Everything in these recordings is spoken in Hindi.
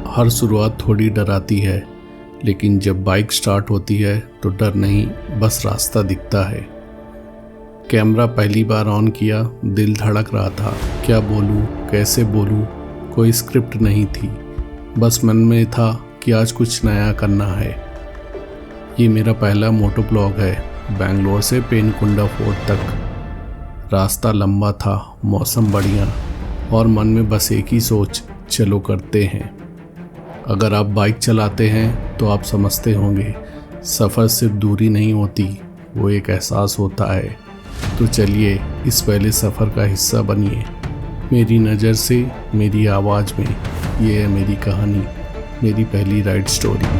हर शुरुआत थोड़ी डराती है, लेकिन जब बाइक स्टार्ट होती है तो डर नहीं, बस रास्ता दिखता है। कैमरा पहली बार ऑन किया, दिल धड़क रहा था। क्या बोलूं, कैसे बोलूं, कोई स्क्रिप्ट नहीं थी। बस मन में था कि आज कुछ नया करना है। ये मेरा पहला मोटो ब्लॉग है, बेंगलोर से पेनकुंडा फोर्ट तक। रास्ता लंबा था, मौसम बढ़िया और मन में बस एक ही सोच, चलो करते हैं। अगर आप बाइक चलाते हैं तो आप समझते होंगे, सफ़र सिर्फ दूरी नहीं होती, वो एक एहसास होता है। तो चलिए इस पहले सफ़र का हिस्सा बनिए। मेरी नज़र से, मेरी आवाज़ में, ये है मेरी कहानी, मेरी पहली ride story.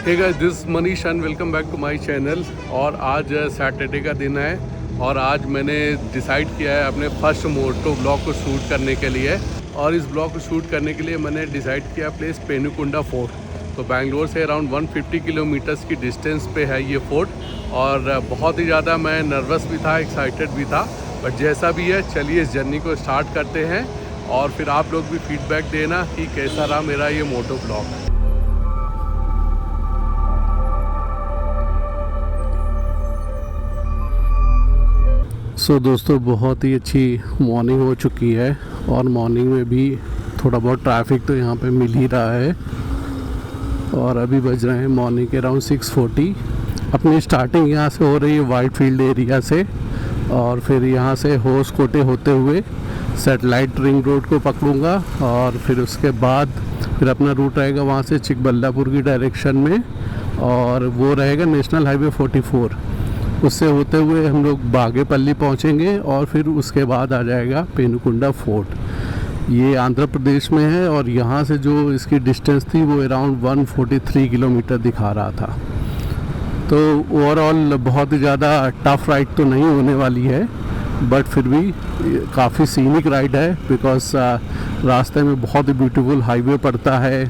Hey guys, this Manish and welcome back to my channel. और आज सैटरडे का दिन है और आज मैंने डिसाइड किया है अपने फर्स्ट मोटो ब्लॉग को शूट करने के लिए। और इस ब्लॉग को शूट करने के लिए मैंने डिसाइड किया प्लेस पेनुकुंडा फोर्ट। तो बेंगलोर से अराउंड 150 किलोमीटर्स की डिस्टेंस पे है ये फोर्ट। और बहुत ही ज़्यादा मैं नर्वस भी था, एक्साइटेड भी था, बट जैसा भी है चलिए इस जर्नी को स्टार्ट करते हैं। और फिर आप लोग भी फीडबैक देना कि कैसा रहा मेरा ये मोटो ब्लॉग। दोस्तों, बहुत ही अच्छी मॉर्निंग हो चुकी है और मॉर्निंग में भी थोड़ा बहुत ट्रैफिक तो यहाँ पे मिल ही रहा है। और अभी बज रहे हैं मॉर्निंग के अराउंड 6:40। अपनी स्टार्टिंग यहाँ से हो रही है वाइट फील्ड एरिया से, और फिर यहाँ से होसकोटे होते हुए सैटेलाइट रिंग रोड को पकड़ूँगा। और फिर उसके बाद फिर अपना रूट रहेगा वहाँ से चिकबल्लापुर की डायरेक्शन में, और वो रहेगा नेशनल हाईवे 44। उससे होते हुए हम लोग बागेपल्ली पहुंचेंगे और फिर उसके बाद आ जाएगा पेनुकुंडा फोर्ट। ये आंध्र प्रदेश में है और यहाँ से जो इसकी डिस्टेंस थी वो अराउंड 143 किलोमीटर दिखा रहा था। तो ओवरऑल बहुत ही ज़्यादा टफ राइड तो नहीं होने वाली है, बट फिर भी काफ़ी सीनिक राइड है, बिकॉज रास्ते में बहुत ही ब्यूटीफुल हाईवे पड़ता है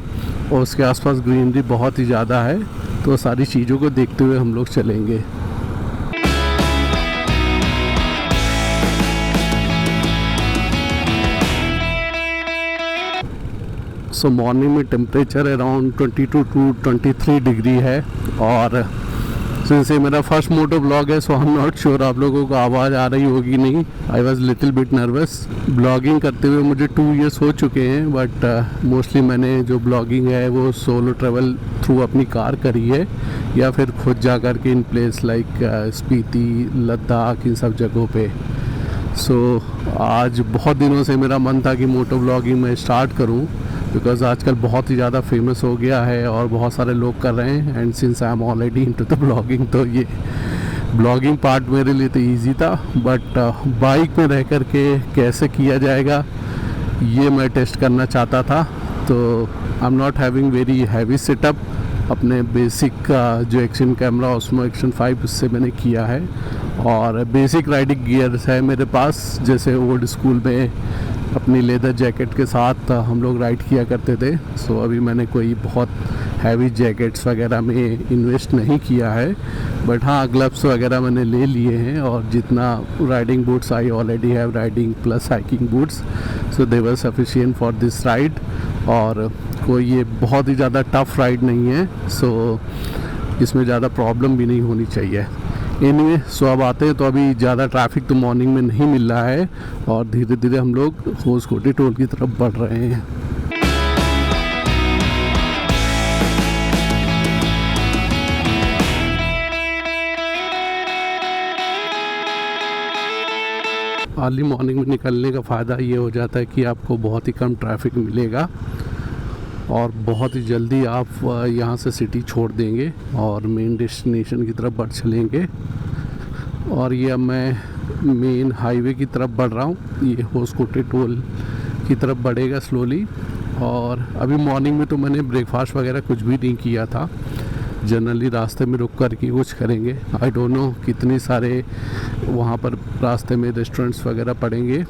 और उसके आसपास ग्रीनरी बहुत ही ज़्यादा है। तो सारी चीज़ों को देखते हुए हम लोग चलेंगे। मॉर्निंग में टेम्परेचर अराउंड 22 to 23 डिग्री है। और सिंस ये मेरा फर्स्ट मोटो ब्लॉग है, सो आई एम नॉट श्योर आप लोगों को आवाज़ आ रही होगी नहीं। I was little bit nervous. Blogging करते हुए मुझे 2 years हो चुके हैं, बट मोस्टली मैंने जो ब्लॉगिंग है वो सोलो ट्रैवल थ्रू अपनी कार करी है, या फिर खुद जा कर के in place like Spiti, Ladakh, इन सब जगहों पे। आज बहुत दिनों से मेरा मन था कि मोटो ब्लॉगिंग मैं स्टार्ट करूं, बिकॉज आजकल बहुत ही ज़्यादा फेमस हो गया है और बहुत सारे लोग कर रहे हैं। And since I am already into the blogging, तो ये ब्लॉगिंग पार्ट मेरे लिए तो ईजी था। बट बाइक में रह कर के कैसे किया जाएगा ये मैं टेस्ट करना चाहता था। तो आई am not having very heavy setup. अपने बेसिक जो एक्शन कैमरा ऑस्मो एक्शन 5 उससे मैंने किया है, और बेसिक राइडिंग गियर्स है मेरे पास। जैसे ओल्ड स्कूल में अपनी लेदर जैकेट के साथ हम लोग राइड किया करते थे। अभी मैंने कोई बहुत हैवी जैकेट्स वगैरह में इन्वेस्ट नहीं किया है, बट हाँ ग्लव्स वगैरह मैंने ले लिए हैं। और जितना riding boots, I already have riding plus hiking boots, so they were sufficient for this ride. और कोई ये बहुत ही ज़्यादा टफ राइड नहीं है, इसमें ज़्यादा प्रॉब्लम भी नहीं होनी चाहिए। एनीवे, अब आते हैं तो अभी ज़्यादा ट्रैफिक तो मॉर्निंग में नहीं मिल रहा है और धीरे धीरे हम लोग होसकोटे टोल की तरफ बढ़ रहे हैं। अर्ली मॉर्निंग में निकलने का फ़ायदा ये हो जाता है कि आपको बहुत ही कम ट्रैफिक मिलेगा और बहुत ही जल्दी आप यहाँ से सिटी छोड़ देंगे और मेन डेस्टिनेशन की तरफ बढ़ चलेंगे। और ये अब मैं मेन हाईवे की तरफ बढ़ रहा हूँ, ये होसकोटे टोल की तरफ बढ़ेगा स्लोली। और अभी मॉर्निंग में तो मैंने ब्रेकफास्ट वगैरह कुछ भी नहीं किया था। जनरली रास्ते में रुक कर के कुछ करेंगे। आई डोंट नो कितने सारे वहाँ पर रास्ते में रेस्टोरेंट्स वगैरह पड़ेंगे।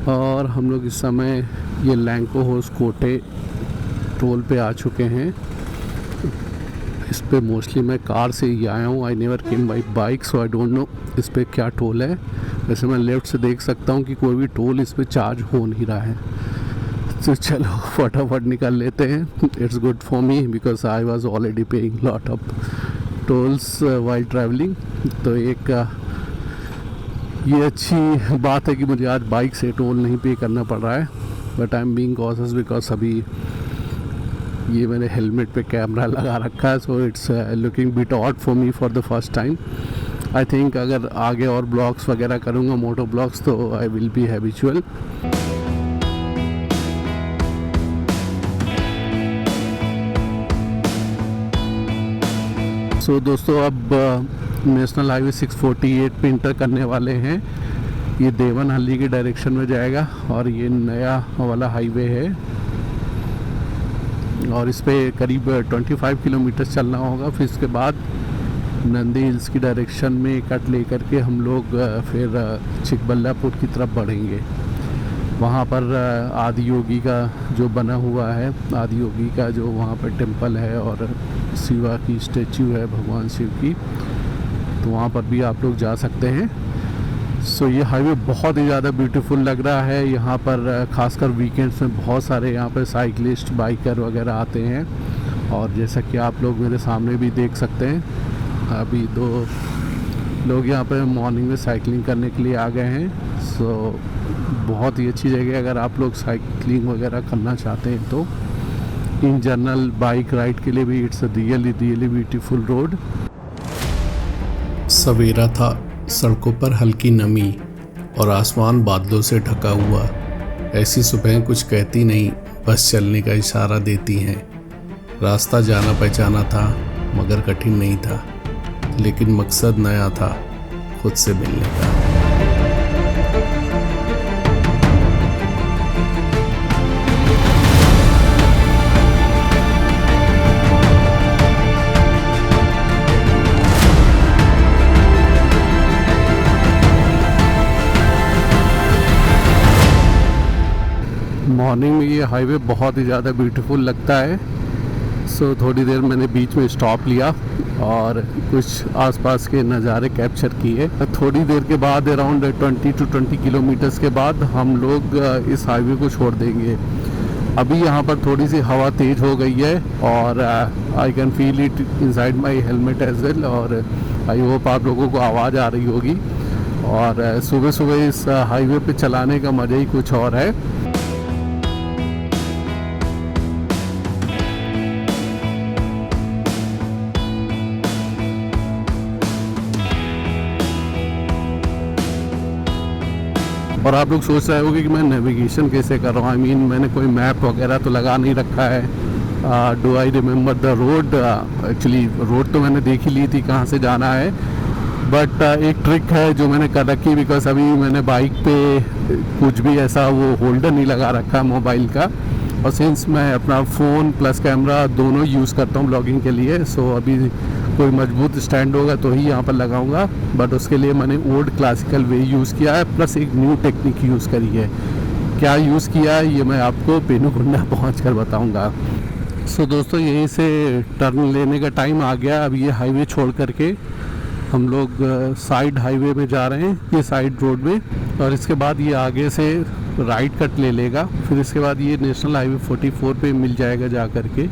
और हम लोग इस समय ये लैंको होसकोटे टोल पे आ चुके हैं। इस पे मोस्टली मैं कार से ही आया हूँ, I never came by bike, so I don't know इस पर क्या टोल है। वैसे मैं लेफ़्ट से देख सकता हूँ कि कोई भी टोल इस पर चार्ज हो नहीं रहा है। तो चलो फटाफट निकल लेते हैं। It's good for me because I was already paying lot of tolls while travelling. तो एक ये अच्छी बात है कि मुझे आज बाइक से टोल नहीं पे करना पड़ रहा है। But I am being cautious because अभी ये मैंने हेलमेट पे कैमरा लगा रखा है, so it's looking bit odd for me for the first time. I think अगर आगे और ब्लॉग्स वगैरह करूँगा, मोटो ब्लॉग्स, तो आई विल बी हैबिचुअल। सो दोस्तों अब नेशनल हाईवे 648 पे इंटर करने वाले हैं। ये देवनहल्ली की डायरेक्शन में जाएगा और ये नया वाला हाईवे है और इस पे करीब 25 किलोमीटर चलना होगा। फिर इसके बाद नंदी हिल्स की डायरेक्शन में कट ले करके हम लोग फिर चिकबल्लापुर की तरफ बढ़ेंगे। वहाँ पर आदि योगी का जो बना हुआ है, आदि योगी का जो वहाँ पर टेम्पल है और शिवा की स्टैचू है, भगवान शिव की, तो वहाँ पर भी आप लोग जा सकते हैं। सो ये हाईवे बहुत ही ज़्यादा ब्यूटीफुल लग रहा है। यहाँ पर खासकर वीकेंड्स में बहुत सारे यहाँ पर साइकिलिस्ट, बाइकर वगैरह आते हैं और जैसा कि आप लोग मेरे सामने भी देख सकते हैं, अभी 2 लोग यहाँ पर मॉर्निंग में साइकिलिंग करने के लिए आ गए हैं। सो बहुत ही अच्छी जगह है अगर आप लोग साइकिलिंग वगैरह करना चाहते हैं तो। इन जनरल बाइक राइड के लिए भी it's a really beautiful road. सवेरा था, सड़कों पर हल्की नमी और आसमान बादलों से ढका हुआ। ऐसी सुबह कुछ कहती नहीं, बस चलने का इशारा देती हैं। रास्ता जाना पहचाना था मगर कठिन नहीं था, लेकिन मकसद नया था, खुद से मिलने का। मॉर्निंग में ये हाईवे बहुत ही ज़्यादा ब्यूटीफुल लगता है। सो थोड़ी देर मैंने बीच में स्टॉप लिया और कुछ आसपास के नज़ारे कैप्चर किए। थोड़ी देर के बाद अराउंड 20 to 20 किलोमीटर्स के बाद हम लोग इस हाईवे को छोड़ देंगे। अभी यहाँ पर थोड़ी सी हवा तेज़ हो गई है और I can feel it inside my helmet as well, और आई होप आप लोगों को आवाज़ आ रही होगी। और सुबह सुबह इस हाईवे पे चलाने का मज़ा ही कुछ और है। और आप लोग सोच रहे होंगे कि मैं नेविगेशन कैसे कर रहा हूँ। आई मीन मैंने कोई मैप वगैरह तो लगा नहीं रखा है। Do I remember the road? Actually road तो मैंने देख ही ली थी कहाँ से जाना है, बट एक ट्रिक है जो मैंने कर रखी, बिकॉज अभी मैंने बाइक पे कुछ भी ऐसा वो होल्डर नहीं लगा रखा मोबाइल का, और सिंस मैं अपना फ़ोन प्लस कैमरा दोनों यूज़ करता हूँ ब्लॉगिंग के लिए, सो अभी कोई मजबूत स्टैंड होगा तो ही यहाँ पर लगाऊंगा। बट उसके लिए मैंने ओल्ड क्लासिकल वे यूज़ किया है, प्लस एक न्यू टेक्निक यूज़ करी है। क्या यूज़ किया है ये मैं आपको पेनुकुंडा पहुँच कर बताऊँगा। सो दोस्तों यहीं से टर्न लेने का टाइम आ गया। अब ये हाईवे छोड़ करके हम लोग साइड हाईवे में जा रहे हैं, ये साइड रोड में, और इसके बाद ये आगे से राइट कट ले लेगा। फिर इसके बाद ये नेशनल हाईवे 44 पे मिल जाएगा जा करके।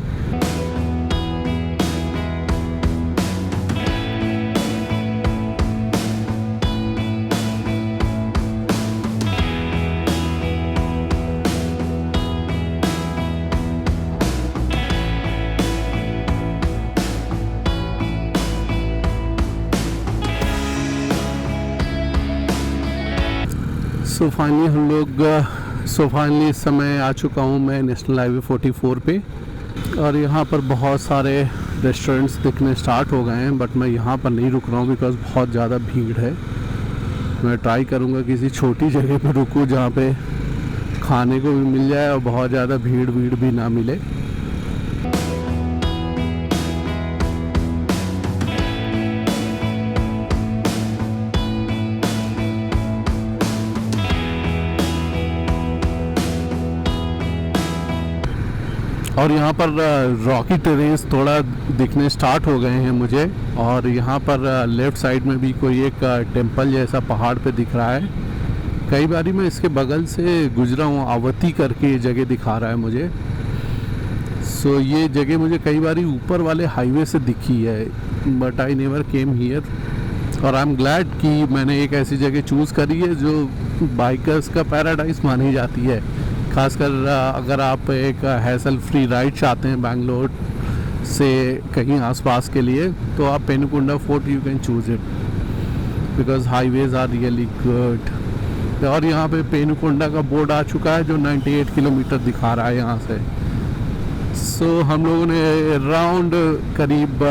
सो फाइनली इस समय आ चुका हूँ मैं नेशनल हाईवे 44 पे, और यहाँ पर बहुत सारे रेस्टोरेंट्स दिखने स्टार्ट हो गए हैं, बट मैं यहाँ पर नहीं रुक रहा हूँ बिकॉज़ बहुत ज़्यादा भीड़ है। मैं ट्राई करूँगा किसी छोटी जगह पर रुकूँ जहाँ पे खाने को भी मिल जाए और बहुत ज़्यादा भीड़ भी ना मिले। और यहाँ पर रॉकी टेरेस थोड़ा दिखने स्टार्ट हो गए हैं मुझे। और यहाँ पर लेफ़्ट साइड में भी कोई एक टेंपल जैसा पहाड़ पे दिख रहा है। कई बारी मैं इसके बगल से गुजरा हूँ, आवती करके ये जगह दिखा रहा है मुझे। सो ये जगह मुझे कई बारी ऊपर वाले हाईवे से दिखी है, but I never came here. और आई एम ग्लैड कि मैंने एक ऐसी जगह चूज़ करी है जो बाइकर्स का पैराडाइज मानी जाती है। खासकर अगर आप एक हैसल फ्री राइड चाहते हैं बैंगलोर से कहीं आसपास के लिए, तो आप Penukonda fort you can choose it because highways are really good. और यहाँ पे पेनुकोंडा का बोर्ड आ चुका है जो 98 किलोमीटर दिखा रहा है यहाँ से। सो हम लोगों ने अराउंड करीब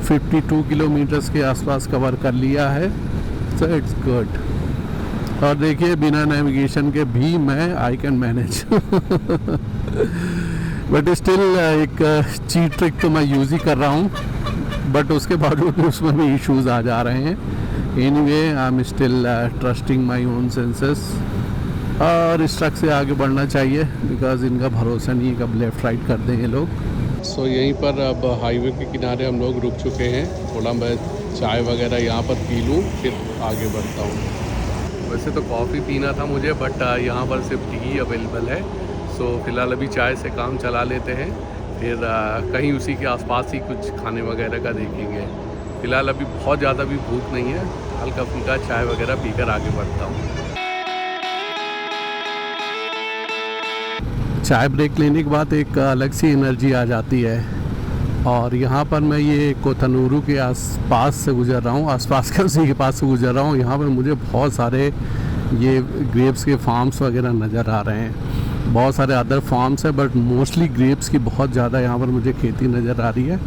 52 किलोमीटर्स के आसपास कवर कर लिया है। So it's good. और देखिए बिना नेविगेशन के भी मैं I can manage but still एक चीट ट्रिक तो मैं यूज़ ही कर रहा हूँ, बट उसके बावजूद उसमें भी इश्यूज आ जा रहे हैं। Anyway I am still trusting my own senses. और इस ट्रक से आगे बढ़ना चाहिए बिकॉज इनका भरोसा नहीं है कब लेफ़्ट राइट कर दें ये लोग। सो यहीं पर अब हाईवे के किनारे हम लोग रुक चुके हैं। थोड़ा मैं चाय वगैरह यहाँ पर पी लूँ फिर आगे बढ़ता हूँ। वैसे तो कॉफ़ी पीना था मुझे, बट यहाँ पर सिर्फ टी ही अवेलेबल है। सो फ़िलहाल अभी चाय से काम चला लेते हैं, फिर कहीं उसी के आसपास ही कुछ खाने वगैरह का देखेंगे। फ़िलहाल अभी बहुत ज़्यादा भी भूख नहीं है, हल्का फुल्का चाय वगैरह पीकर आगे बढ़ता हूँ। चाय ब्रेक लेने के बाद एक अलग सी एनर्जी आ जाती है। और यहाँ पर मैं ये कोथनूरू के आसपास से गुजर रहा हूँ, आसपास के उसी के पास से गुजर रहा हूँ। यहाँ पर मुझे बहुत सारे ये ग्रेप्स के फार्म्स वगैरह नज़र आ रहे हैं। बहुत सारे अदर फार्म्स हैं बट मोस्टली ग्रेप्स की बहुत ज़्यादा यहाँ पर मुझे खेती नज़र आ रही है।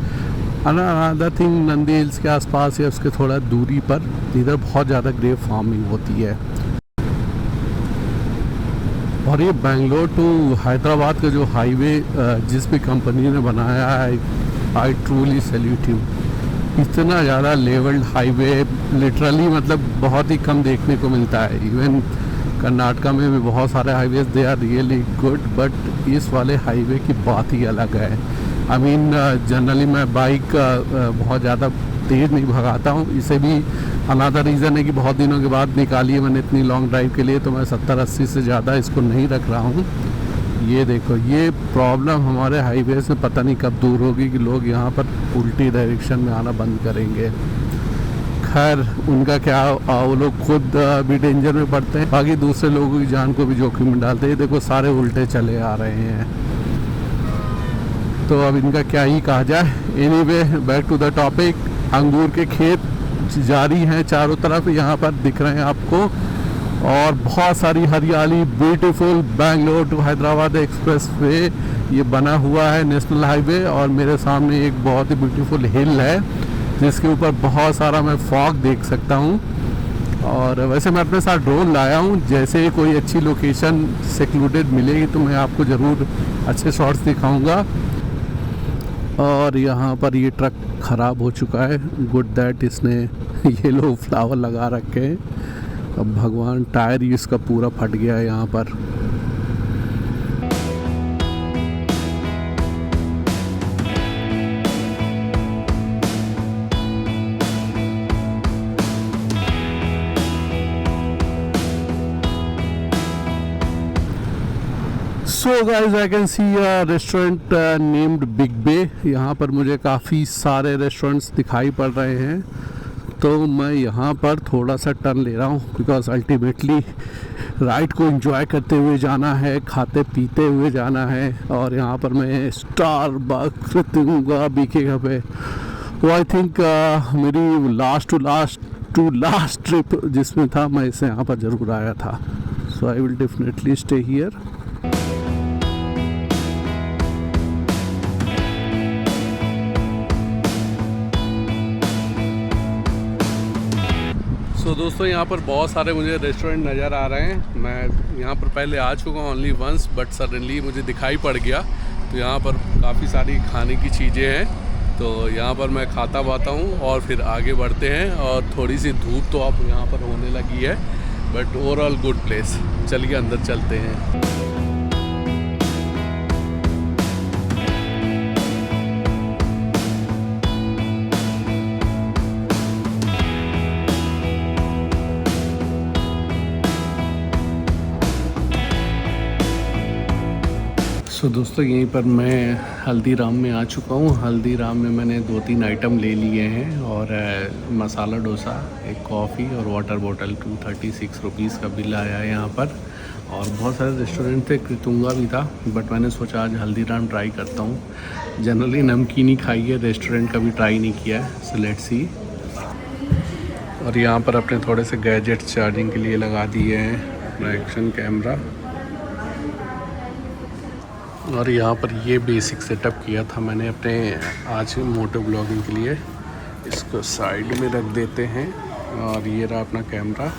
अनदर थिंग नंदी हिल्स के आसपास या उसके थोड़ा दूरी पर इधर बहुत ज़्यादा ग्रेप फार्मिंग होती है। और ये बेंगलोर टू हैदराबाद का जो हाईवे जिस भी कंपनी ने बनाया है, आई ट्रूली सैल्यूट यू। इतना ज़्यादा लेवल्ड हाईवे लिटरली मतलब बहुत ही कम देखने को मिलता है। इवन कर्नाटका में भी बहुत सारे highways they are really good, but इस वाले हाईवे की बात ही अलग है। आई मीन जनरली मैं बाइक बहुत ज़्यादा तेज़ नहीं भगाता हूँ। इसे भी अनदर रीज़न है कि बहुत दिनों के बाद निकाली है मैंने इतनी लॉन्ग ड्राइव के लिए, तो मैं 70-80 से ज़्यादा इसको नहीं रख रहा हूँ। ये देखो, ये प्रॉब्लम हमारे हाईवे से पता नहीं कब दूर होगी कि लोग यहाँ पर उल्टी डायरेक्शन में आना बंद करेंगे। खैर उनका क्या, वो लोग खुद भी डेंजर में पड़ते हैं, बाकी दूसरे लोगों की जान को भी जोखिम में डालते हैं। देखो सारे उल्टे चले आ रहे हैं, तो अब इनका क्या ही कहा जाए। Anyway back to the topic. अंगूर के खेत जारी हैं चारों तरफ, यहाँ पर दिख रहे हैं आपको, और बहुत सारी हरियाली। Beautiful Bangalore to Hyderabad expressway ये बना हुआ है, नेशनल हाईवे। और मेरे सामने एक बहुत ही ब्यूटीफुल हिल है जिसके ऊपर बहुत सारा मैं फॉग देख सकता हूँ। और वैसे मैं अपने साथ ड्रोन लाया हूँ, जैसे कोई अच्छी लोकेशन सेक्लूडेड मिलेगी तो मैं आपको ज़रूर अच्छे शॉट्स दिखाऊँगा। और यहाँ पर ये ट्रक ख़राब हो चुका है, गुड दैट इसने ये लोग फ्लावर लगा रखे हैं। अब भगवान टायर ही इसका पूरा फट गया है यहाँ पर। So guys I can see a restaurant named Big Bay. यहाँ पर मुझे काफ़ी सारे रेस्टोरेंट्स दिखाई पड़ रहे हैं, तो मैं यहाँ पर थोड़ा सा टर्न ले रहा हूँ बिकॉज अल्टीमेटली राइड को एंजॉय करते हुए जाना है, खाते पीते हुए जाना है। और यहाँ पर मैं स्टारबक्स दूँगा बीकेगा पे। तो आई थिंक मेरी लास्ट ट्रिप जिसमें था मैं इससे यहाँ पर ज़रूर आया था। So I will definitely stay here. तो दोस्तों यहाँ पर बहुत सारे मुझे रेस्टोरेंट नज़र आ रहे हैं। मैं यहाँ पर पहले आ चुका हूँ ओनली वंस, बट सडनली मुझे दिखाई पड़ गया। तो यहाँ पर काफ़ी सारी खाने की चीज़ें हैं, तो यहाँ पर मैं खाता पाता हूँ और फिर आगे बढ़ते हैं। और थोड़ी सी धूप तो अब यहाँ पर होने लगी है, बट ओवरऑल गुड प्लेस। चलिए अंदर चलते हैं। सो दोस्तों यहीं पर मैं हल्दीराम में आ चुका हूँ। हल्दीराम में मैंने 2-3 आइटम ले लिए हैं और मसाला डोसा, एक कॉफ़ी और वाटर बॉटल 236 रुपीज़ का बिल आया है यहाँ पर। और बहुत सारे रेस्टोरेंट थे, कृतुंगा भी था, बट मैंने सोचा आज हल्दीराम ट्राई करता हूँ। जनरली नमकीन ही खाई है, रेस्टोरेंट का भी ट्राई नहीं किया है, सो लेट्स सी। और यहाँ पर अपने थोड़े से गैजेट्स चार्जिंग के लिए लगा दिए हैं, अपना एक्शन कैमरा। और यहाँ पर ये बेसिक सेटअप किया था मैंने अपने आज मोटो ब्लॉगिंग के लिए। इसको साइड में रख देते हैं और ये रहा अपना कैमरा।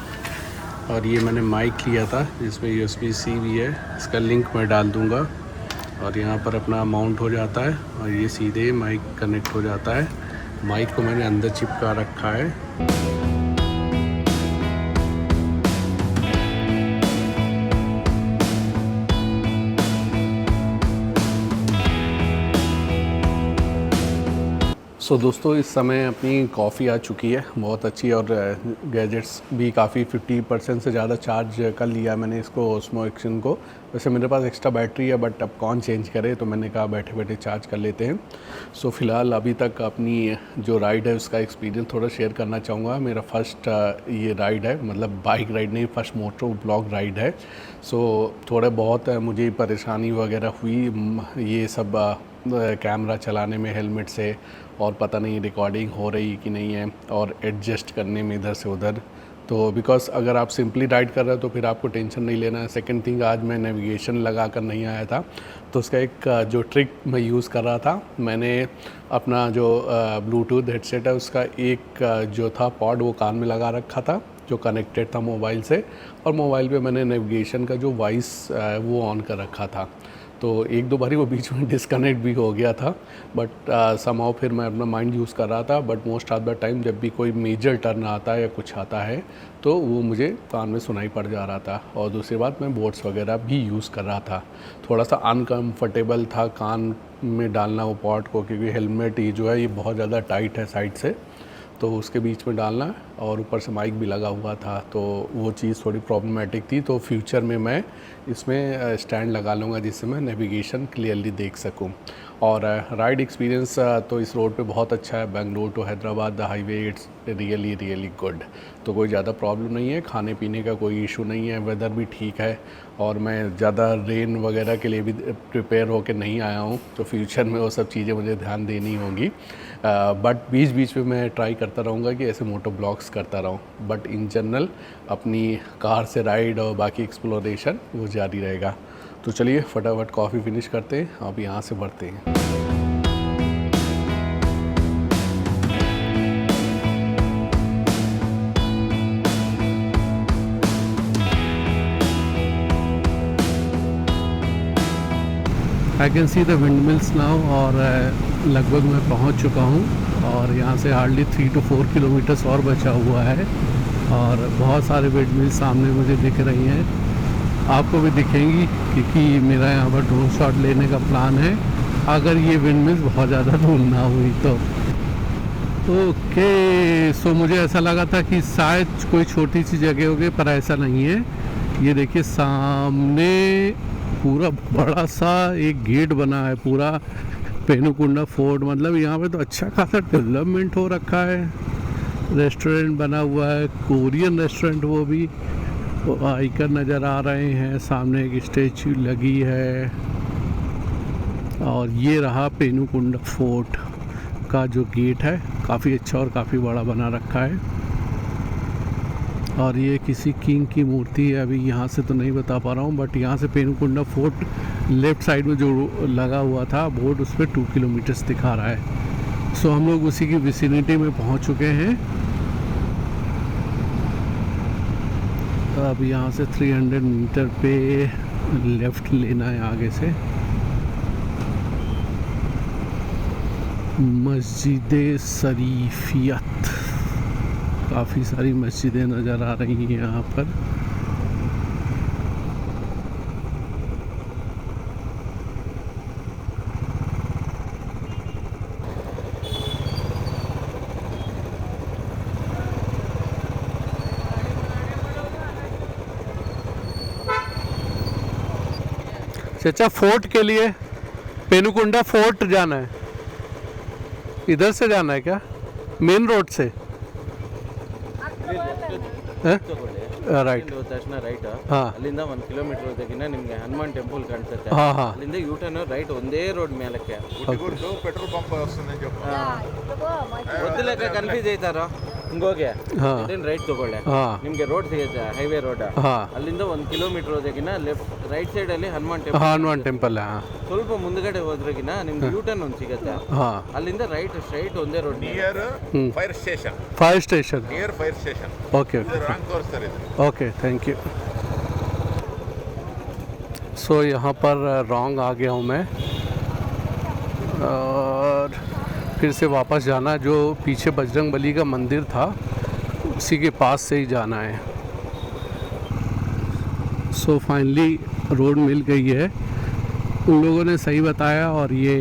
और ये मैंने माइक लिया था जिसमें USB-C भी है, इसका लिंक मैं डाल दूँगा। और यहाँ पर अपना माउंट हो जाता है और ये सीधे माइक कनेक्ट हो जाता है। माइक को मैंने अंदर चिपका रखा है। सो दोस्तों इस समय अपनी कॉफ़ी आ चुकी है, बहुत अच्छी। और गैजेट्स भी काफ़ी 50% से ज़्यादा चार्ज कर लिया मैंने इसको, ओस्मो एक्शन को। वैसे मेरे पास एक्स्ट्रा बैटरी है, बट अब कौन चेंज करे, तो मैंने कहा बैठे बैठे चार्ज कर लेते हैं। सो फ़िलहाल अभी तक अपनी जो राइड है उसका एक्सपीरियंस थोड़ा शेयर करना चाहूँगा। मेरा फर्स्ट ये राइड है, मतलब बाइक राइड नहीं, फर्स्ट मोटो ब्लॉग राइड है। सो थोड़े बहुत मुझे परेशानी वगैरह हुई ये सब कैमरा चलाने में हेलमेट से, और पता नहीं रिकॉर्डिंग हो रही कि नहीं है, और एडजस्ट करने में इधर से उधर। तो बिकॉज़ अगर आप सिंपली राइड कर रहे हो तो फिर आपको टेंशन नहीं लेना है। सेकंड थिंग, आज मैं नेविगेशन लगा कर नहीं आया था, तो उसका एक जो ट्रिक मैं यूज़ कर रहा था, मैंने अपना जो ब्लूटूथ हेडसेट है उसका एक जो था पॉड वो कान में लगा रखा था, जो कनेक्टेड था मोबाइल से। और मोबाइल पे मैंने नेविगेशन का जो वॉइस वो ऑन कर रखा था। तो एक दो बारी वो बीच में डिस्कनेक्ट भी हो गया था, बट समहाउ फिर मैं अपना माइंड यूज़ कर रहा था। But most of the time जब भी कोई मेजर टर्न आता है या कुछ आता है तो वो मुझे कान में सुनाई पड़ जा रहा था। और दूसरी बात, मैं बोर्ड्स वगैरह भी यूज़ कर रहा था। थोड़ा सा अनकम्फर्टेबल था कान में डालना वो पॉड को, क्योंकि हेलमेट ये जो है ये बहुत ज़्यादा टाइट है साइड से, तो उसके बीच में डालना, और ऊपर से माइक भी लगा हुआ था, तो वो चीज़ थोड़ी प्रॉब्लमेटिक थी। तो फ्यूचर में मैं इसमें स्टैंड लगा लूँगा जिससे मैं नेविगेशन क्लियरली देख सकूँ। और राइड एक्सपीरियंस तो इस रोड पे बहुत अच्छा है। Bangalore to Hyderabad the highway it's really good. तो कोई ज़्यादा प्रॉब्लम नहीं है, खाने पीने का कोई इशू नहीं है, वेदर भी ठीक है। और मैं ज़्यादा रेन वगैरह के लिए भी प्रिपेयर होकर नहीं आया हूँ, तो फ्यूचर में वो सब चीज़ें मुझे ध्यान देनी होंगी। बट बीच बीच में मैं ट्राई करता रहूँगा कि ऐसे मोटो ब्लॉग्स करता रहूँ। बट इन जनरल अपनी कार से राइड और बाकी एक्सप्लोरेशन वो जारी रहेगा। तो चलिए फटाफट कॉफ़ी फिनिश करते हैं, अब यहाँ से बढ़ते हैं। आई can see the wind mills now. और लगभग मैं पहुंच चुका हूं, और यहाँ से हार्डली 3 to 4 किलोमीटर्स और बचा हुआ है। और बहुत सारे विंड मिल्स सामने मुझे दिख रही हैं, आपको भी दिखेंगी, क्योंकि मेरा यहाँ पर ड्रोन शॉट लेने का प्लान है, अगर ये विंड मिल्स बहुत ज़्यादा दूर ना हुई तो। ओके, सो मुझे ऐसा लगा था कि शायद कोई छोटी सी जगह होगी, पर ऐसा नहीं है। ये देखिए सामने पूरा बड़ा सा एक गेट बना है, पूरा पेनुकुंडा फोर्ट। मतलब यहाँ पे तो अच्छा खासा डेवलपमेंट हो रखा है। रेस्टोरेंट बना हुआ है, कोरियन रेस्टोरेंट, वो भी आइकन नज़र आ रहे हैं। सामने एक स्टैचू लगी है। और ये रहा पेनुकुंडा फोर्ट का जो गेट है, काफ़ी अच्छा और काफ़ी बड़ा बना रखा है। और ये किसी किंग की मूर्ति है, अभी यहाँ से तो नहीं बता पा रहा हूँ, बट यहाँ से पेनुकुंडा फोर्ट लेफ़्ट साइड में जो लगा हुआ था बोर्ड, उस पर 2 किलोमीटर्स दिखा रहा है। सो हम लोग उसी की विसिनिटी में पहुँच चुके हैं। अब यहाँ से 300 मीटर पे लेफ़्ट लेना है आगे से। मस्जिद शरीफियत, काफ़ी सारी मस्जिदें नज़र आ रही हैं यहाँ पर। चाचा फोर्ट के लिए पेनुकुंडा फोर्ट जाना है, इधर से जाना है क्या, मेन रोड से? ರೈಟ್ ತಕ್ಷಣ ರೈಟ್ ಹಾಂ ಅಲ್ಲಿಂದ 1 ಕಿಲೋಮೀಟರ್ ಹೋದಾಗಿನ ನಿಮಗೆ ಹನುಮಾನ್ ಟೆಂಪಲ್ ಕಾಣಿಸುತ್ತೆ. ಹಾಂ ಹಾಂ ಅಲ್ಲಿಂದ ಯೂಟರ್ನ್ ರೈಟ್ ಒಂದೇ ರೋಡ್ ಮೇಲಕ್ಕೆ పెట్రోల్ పంప్ వస్తుంది చెప్పు. ಗೊತ್ತಿಲ್ಲಕ ಕನ್ಫ್ಯೂಸ್ ಆಯ್ತಾರ ಹಿಂಗೋಗಿ ರೈಟ್ ತಗೊಳ್ಳೆ ನಿಮ್ಗೆ ರೋಡ್ ಸಿಗುತ್ತೆ, ಹೈವೇ ರೋಡ್. ಅಲ್ಲಿಂದ 1 ಕಿಲೋಮೀಟರ್ ಹೋದಾಗಿನ ಲೆಫ್ಟ್ ರೈಟ್ ಸೈಡ್ ಅಲ್ಲಿ ಹನುಮಾನ್ ಟೆಂಪಲ್ ಸ್ವಲ್ಪ ಮುಂದ್ಗಡೆ ಹೋದ್ರಗಿನ ನಿಮ್ಗೆ ಯೂಟರ್ನ್ ಒಂದು ಸಿಗುತ್ತೆ. ಅಲ್ಲಿಂದ ರೈಟ್ ಸ್ಟ್ರೈಟ್ ಒಂದೇ road. Near fire station. Near fire station. Okay wrong ತೋರಿಸ್ತಾರೆ ಇದು. Okay thank you. सो यहाँ पर रॉन्ग आ गया हूँ मैं और फिर से वापस जाना, जो पीछे बजरंग बली का मंदिर था उसी के पास से ही जाना है। सो फाइनली रोड मिल गई है, उन लोगों ने सही बताया। और ये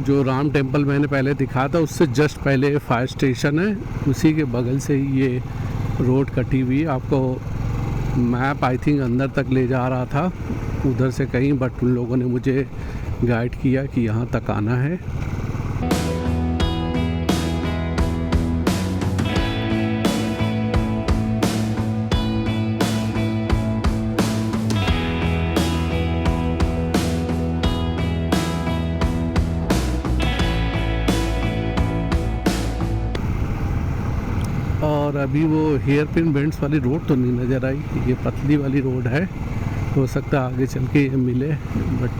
जो राम टेम्पल मैंने पहले दिखाया था उससे जस्ट पहले फायर स्टेशन है, उसी के बगल से ही ये रोड कटी हुई। आपको मैप आई थिंक अंदर तक ले जा रहा था उधर से कहीं, बट उन लोगों ने मुझे गाइड किया कि यहाँ तक आना है। और अभी वो हेयर पिन बेंड्स वाली रोड तो नहीं नज़र आई, ये पतली वाली रोड है, हो सकता है आगे चल के ये मिले। बट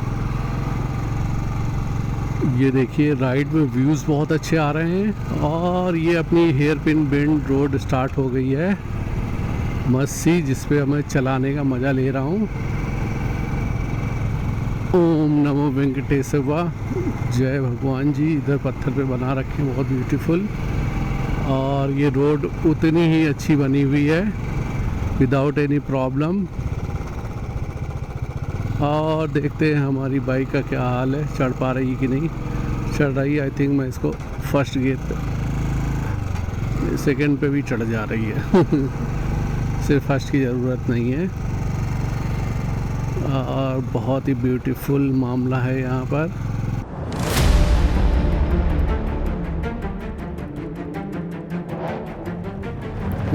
ये देखिए राइट में व्यूज़ बहुत अच्छे आ रहे हैं और ये अपनी hairpin bend road start हो गई है मस्त सी, जिस पे मैं चलाने का मज़ा ले रहा हूँ। ओम नमो वेंकटेशवा, जय भगवान जी। इधर पत्थर पे बना रखे हैं, बहुत ब्यूटीफुल। और ये रोड उतनी ही अच्छी बनी हुई है विदाउट एनी प्रॉब्लम। और देखते हैं हमारी बाइक का क्या हाल है, चढ़ पा रही कि नहीं। चढ़ रही है, आई थिंक मैं इसको फर्स्ट गियर पे, सेकंड पे भी चढ़ जा रही है सिर्फ फर्स्ट की ज़रूरत नहीं है। और बहुत ही ब्यूटीफुल मामला है यहाँ पर।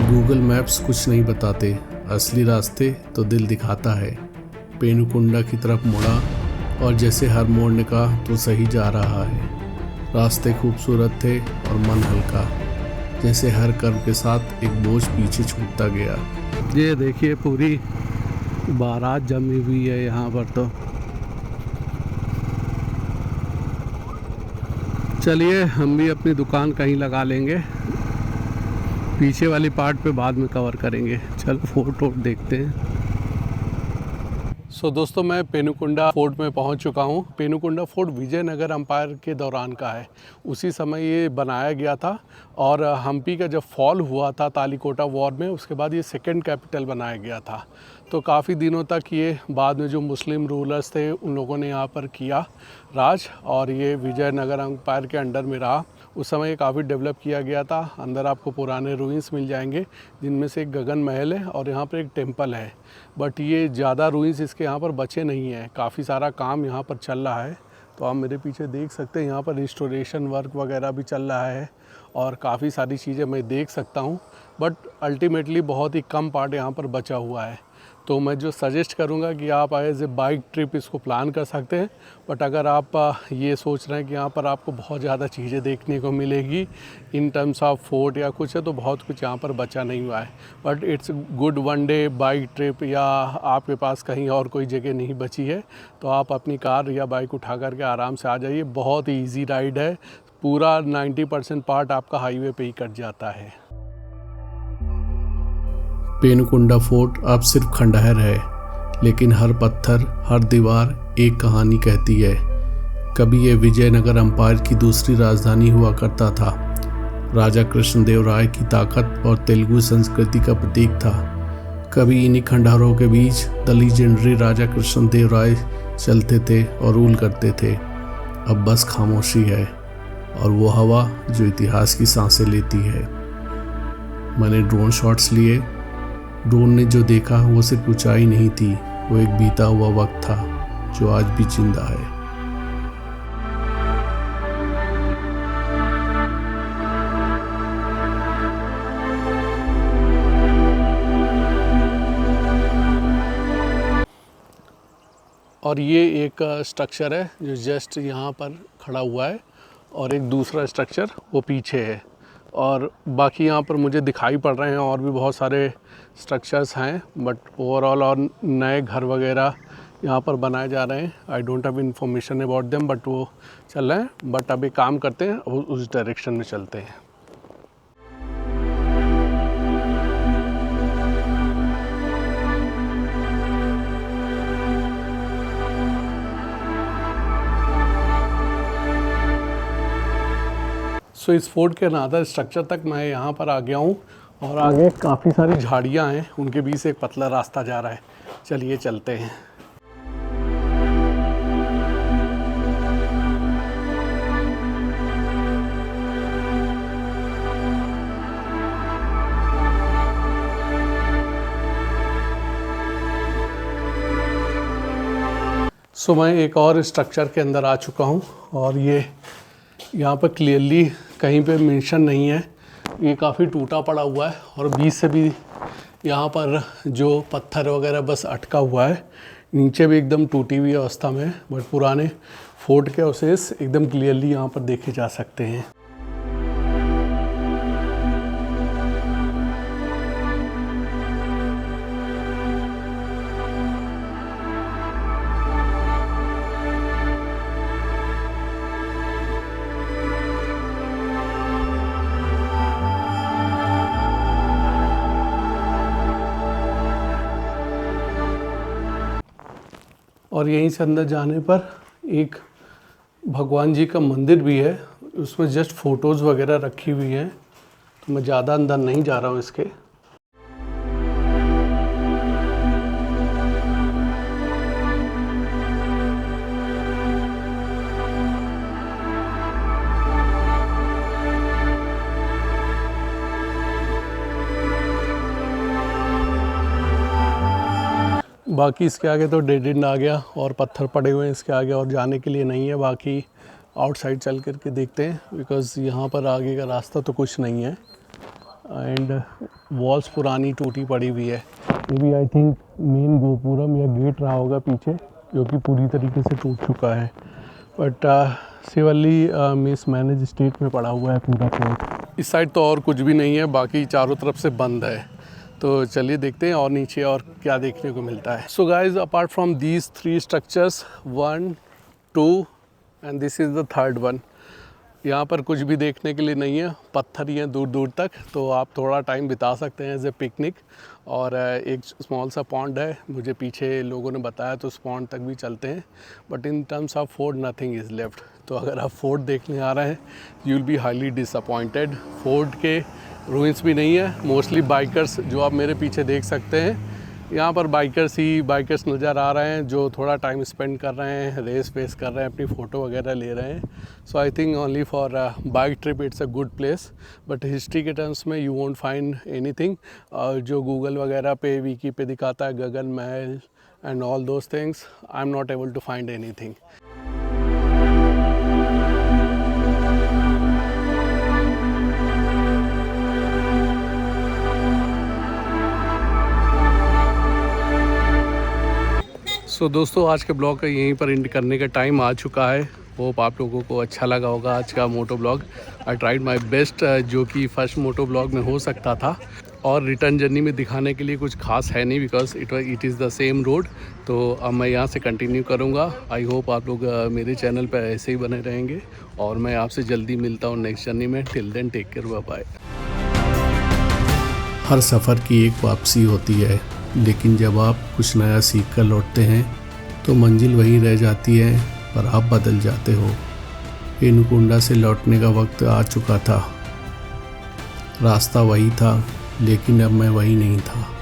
गूगल मैप्स कुछ नहीं बताते, असली रास्ते तो दिल दिखाता है। पेनुकुंडा की तरफ मुड़ा और जैसे हर मोड़ने का तो सही जा रहा है। रास्ते खूबसूरत थे और मन हल्का, जैसे हर कर्व के साथ एक बोझ पीछे छूटता गया। ये देखिए पूरी बारात जमी हुई है यहाँ पर। तो चलिए हम भी अपनी दुकान कहीं लगा लेंगे, पीछे वाली पार्ट पे बाद में कवर करेंगे। चलो फोर्ट देखते हैं। सो दोस्तों मैं पेनुकुंडा फोर्ट में पहुंच चुका हूं। पेनुकुंडा फोर्ट विजयनगर एम्पायर के दौरान का है, उसी समय ये बनाया गया था। और हम्पी का जब फॉल हुआ था तालीकोटा वॉर में, उसके बाद ये सेकंड कैपिटल बनाया गया था। तो काफ़ी दिनों तक ये बाद में जो मुस्लिम रूलर्स थे उन लोगों ने यहाँ पर किया राज, और ये विजयनगर एम्पायर के अंडर में रहा। उस समय ये काफ़ी डेवलप किया गया था। अंदर आपको पुराने रूइंस मिल जाएंगे, जिनमें से एक गगन महल है और यहाँ पर एक टेम्पल है। बट ये ज़्यादा रूइंस इसके यहाँ पर बचे नहीं हैं, काफ़ी सारा काम यहाँ पर चल रहा है। तो आप मेरे पीछे देख सकते हैं यहाँ पर रिस्टोरेशन वर्क वगैरह भी चल रहा है और काफ़ी सारी चीज़ें मैं देख सकता हूँ। बट अल्टीमेटली बहुत ही कम पार्ट यहाँ पर बचा हुआ है। तो मैं जो सजेस्ट करूँगा कि आप एज ए बाइक ट्रिप इसको प्लान कर सकते हैं। बट अगर आप ये सोच रहे हैं कि यहाँ पर आपको बहुत ज़्यादा चीज़ें देखने को मिलेगी इन टर्म्स ऑफ फोर्ट या कुछ है, तो बहुत कुछ यहाँ पर बचा नहीं हुआ है। But it's good one day bike trip, या आपके पास कहीं और कोई जगह नहीं बची है तो आप अपनी कार या बाइक उठा करके आराम से आ जाइए। बहुत ही ईजी राइड है, पूरा 90% पार्ट आपका हाईवे पे ही कट जाता है। पेनुकुंडा फोर्ट अब सिर्फ खंडहर है, लेकिन हर पत्थर हर दीवार एक कहानी कहती है। कभी ये विजयनगर एम्पायर की दूसरी राजधानी हुआ करता था। राजा कृष्णदेव राय की ताकत और तेलुगु संस्कृति का प्रतीक था। कभी इन्हीं खंडहरों के बीच द लीजेंडरी राजा कृष्णदेव राय चलते थे और रूल करते थे। अब बस खामोशी है और वो हवा जो इतिहास की सांसें लेती है। मैंने ड्रोन शॉट्स लिए। ड्रोन ने जो देखा वो सिर्फ ऊंचाई नहीं थी, वो एक बीता हुआ वक्त था जो आज भी जिंदा है। और ये एक स्ट्रक्चर है जो जस्ट यहाँ पर खड़ा हुआ है और एक दूसरा स्ट्रक्चर वो पीछे है, और बाकी यहाँ पर मुझे दिखाई पड़ रहे हैं और भी बहुत सारे स्ट्रक्चर्स हैं, बट ओवरऑल और नए घर वगैरह यहाँ पर बनाए जा रहे हैं। I don't have information about them, but वो चल रहे हैं। बट अभी काम करते हैं, उस डायरेक्शन में चलते हैं। सो इस फोर्ट के अनादर स्ट्रक्चर तक मैं यहाँ पर आ गया हूँ, और आगे काफ़ी सारी झाड़ियाँ हैं, उनके बीच से एक पतला रास्ता जा रहा है। चलिए चलते हैं। सो मैं एक और स्ट्रक्चर के अंदर आ चुका हूँ, और ये यहाँ पर क्लियरली कहीं पे मेंशन नहीं है। ये काफ़ी टूटा पड़ा हुआ है, और बीच से भी यहाँ पर जो पत्थर वगैरह बस अटका हुआ है। नीचे भी एकदम टूटी हुई अवस्था में है, बट पुराने फोर्ट के अवशेष एकदम क्लियरली यहाँ पर देखे जा सकते हैं। और यहीं से अंदर जाने पर एक भगवान जी का मंदिर भी है, उसमें जस्ट फ़ोटोज़ वगैरह रखी हुई हैं, तो मैं ज़्यादा अंदर नहीं जा रहा हूँ इसके। बाकी इसके आगे तो डेड एंड आ गया, और पत्थर पड़े हुए हैं इसके आगे, और जाने के लिए नहीं है। बाकी आउटसाइड चल करके देखते हैं, बिकॉज़ यहाँ पर आगे का रास्ता तो कुछ नहीं है, एंड वॉल्स पुरानी टूटी पड़ी हुई है। ये भी आई थिंक मेन गोपुरम या गेट रहा होगा पीछे, जो कि पूरी तरीके से टूट चुका है। बट शिवल्ली मिसमैनेज स्टेट में पड़ा हुआ है पूरा फोर्ट। इस साइड तो और कुछ भी नहीं है, बाकी चारों तरफ से बंद है। तो चलिए देखते हैं और नीचे और क्या देखने को मिलता है। So guys, apart from these 3 structures, 1, 2 and this is the third one, यहाँ पर कुछ भी देखने के लिए नहीं है, पत्थर ही हैं दूर दूर तक। तो आप थोड़ा टाइम बिता सकते हैं एज ए पिकनिक। और एक स्मॉल सा पॉन्ड है, मुझे पीछे लोगों ने बताया, तो उस पॉन्ड तक भी चलते हैं। But in terms of fort nothing is left. तो अगर आप फोर्ट देखने आ रहे हैं, you will be highly disappointed. Fort के रूइंस भी नहीं है। मोस्टली बाइकर्स, जो आप मेरे पीछे देख सकते हैं, यहाँ पर बाइकर्स नज़र आ रहे हैं, जो थोड़ा टाइम स्पेंड कर रहे हैं, रेस वेस कर रहे हैं, अपनी फ़ोटो वगैरह ले रहे हैं। So I think only for bike trip it's a good place. But history के टर्म्स में यू वोंट फाइंड एनीथिंग। जो गूगल वगैरह पे, विकी पे दिखाता है, Gagan Mahal and all those things, I am not able to find anything. So दोस्तों, आज के ब्लॉग का यहीं पर एंड करने का टाइम आ चुका है। होप आप लोगों को अच्छा लगा होगा आज का moto blog. I tried my best, जो कि फर्स्ट मोटो ब्लॉग में हो सकता था। और रिटर्न जर्नी में दिखाने के लिए कुछ खास है नहीं, because it is the same road. तो अब मैं यहाँ से कंटिन्यू करूँगा। आई होप आप लोग मेरे चैनल पर ऐसे ही बने रहेंगे, और मैं आपसे जल्दी मिलता हूँ नेक्स्ट जर्नी में। Till then, take care, bye bye. हर सफ़र की एक वापसी होती है, लेकिन जब आप कुछ नया सीख कर लौटते हैं तो मंजिल वही रह जाती है, पर आप बदल जाते हो। रेणुकुंडा से लौटने का वक्त आ चुका था। रास्ता वही था, लेकिन अब मैं वही नहीं था।